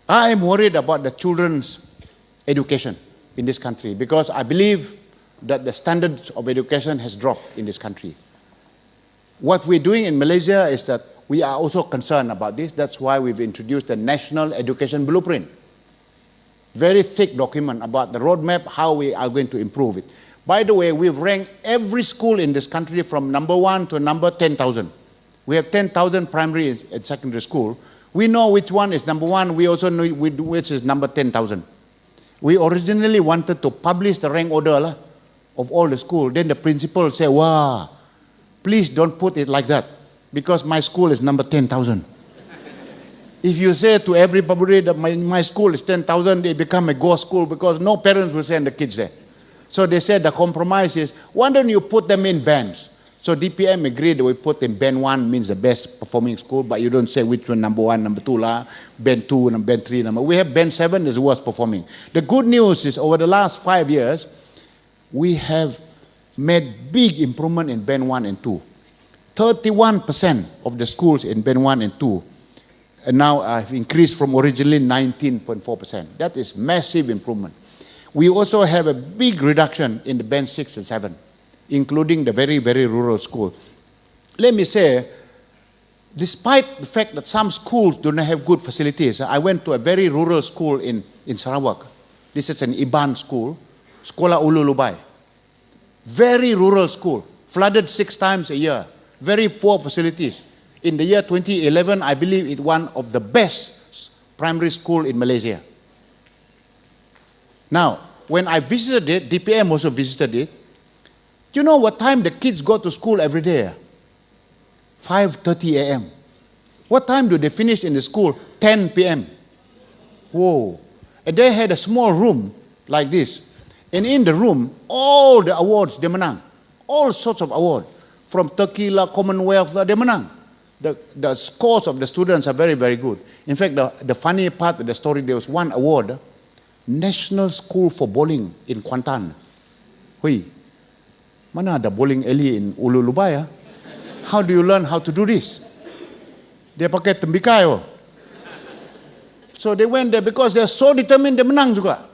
I am worried about the children's education in this country because I believe that the standards of education has dropped in this country. What we're doing in Malaysia is that we are also concerned about this. That's why we've introduced the National Education Blueprint. Very thick document about the roadmap, how we are going to improve it. By the way, we've ranked every school in this country from number 1 to number 10,000. We have 10,000 primary and secondary school. We know which one is number 1. We also know which is number 10,000. We originally wanted to publish the rank order of all the schools. Then the principal said, wow, please don't put it like that because my school is number 10,000. If you say to everybody that my school is 10,000, they become a ghost school because no parents will send the kids there. So they said the compromise is, why don't you put them in bands? So DPM agreed that we put in band 1 means the best performing school, but you don't say which one, number 1, number 2, band 2, and band 3. We have band 7 is the worst performing. The good news is over the last 5 years, we have made big improvement in band 1 and 2. 31% of the schools in band 1 and 2 and now have increased from originally 19.4%. That is massive improvement. We also have a big reduction in the band 6 and 7, including the very, very rural schools. Let me say, despite the fact that some schools do not have good facilities, I went to a very rural school in Sarawak. This is an Iban school, Sekolah Ulu Lubai. Very rural school, flooded 6 times a year, very poor facilities. In the year 2011, I believe it's one of the best primary school in Malaysia. Now, when I visited it, DPM also visited it. Do you know what time the kids go to school every day? 5:30 a.m. What time do they finish in the school? 10 p.m. Whoa. And they had a small room like this. And in the room, all the awards, they menang. All sorts of awards. From Turkey, Commonwealth, they menang. The scores of the students are very, very good. In fact, the funny part of the story, there was one award, National School for Bowling in Kuantan. Hui, mana ada bowling alley in Ulu Lubai? How do you learn how to do this? Dia pakai tembikai. So they went there because they're so determined, they menang juga.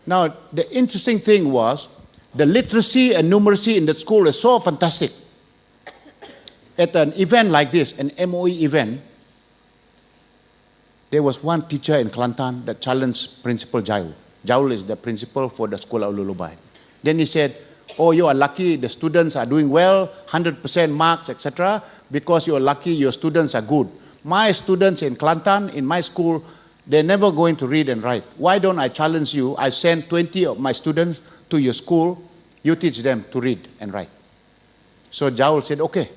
Now, the interesting thing was, the literacy and numeracy in the school is so fantastic. At an event like this, an MOE event, there was one teacher in Kelantan that challenged Principal Jaul. Jaul is the principal for the Sekolah Ulu Lubai. Then he said, oh, you are lucky, the students are doing well, 100% marks, etc. Because you are lucky, your students are good. My students in Kelantan, in my school, they're never going to read and write. Why don't I challenge you? I send 20 of my students to your school, you teach them to read and write. So Jaul said, okay.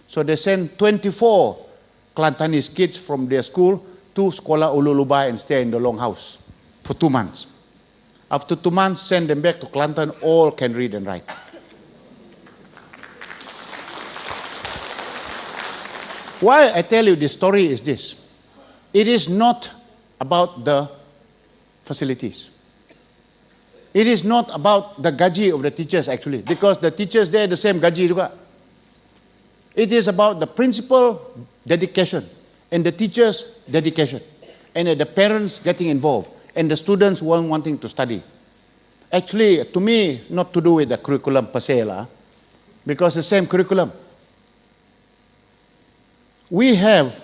So they sent 24 Kelantanese kids from their school to Sekolah Ulu Lubai and stay in the longhouse for 2 months. After 2 months, send them back to Kelantan, all can read and write. Why I tell you this story is this. It is not about the facilities. It is not about the gaji of the teachers actually, because the teachers there the same gaji juga. It is about the principal dedication and the teachers' dedication and the parents getting involved and the students wanting to study. Actually, to me, not to do with the curriculum per se, because the same curriculum. We have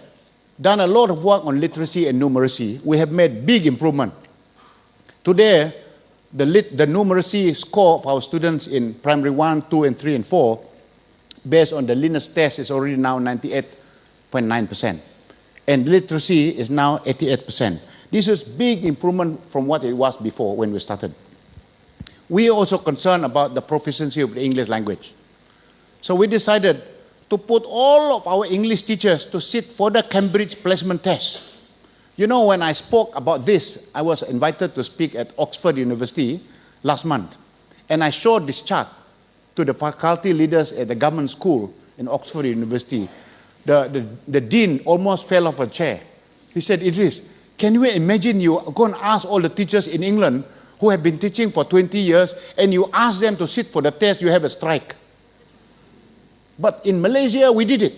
done a lot of work on literacy and numeracy. We have made big improvement. Today, the numeracy score of our students in primary 1, 2, and 3, and 4 based on the Linus test is already now 98.9%. And literacy is now 88%. This is big improvement from what it was before when we started. We are also concerned about the proficiency of the English language. So we decided to put all of our English teachers to sit for the Cambridge placement test. You know, when I spoke about this, I was invited to speak at Oxford University last month. And I showed this chart to the faculty leaders at the government school in Oxford University. The dean almost fell off a chair. He said, Idris, can you imagine you go and ask all the teachers in England who have been teaching for 20 years and you ask them to sit for the test, you have a strike. But in Malaysia, we did it.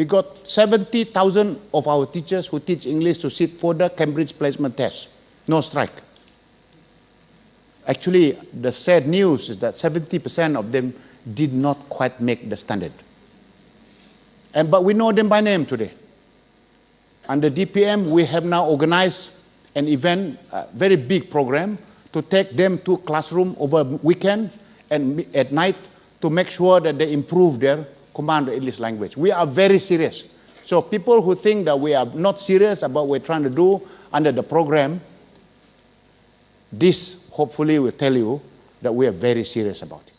We got 70,000 of our teachers who teach English to sit for the Cambridge placement test. No strike. Actually, the sad news is that 70% of them did not quite make the standard. But we know them by name today. Under DPM, we have now organized an event, a very big program, to take them to classroom over weekend and at night to make sure that they improve their command of English language. We are very serious. So people who think that we are not serious about what we're trying to do under the program, this hopefully will tell you that we are very serious about it.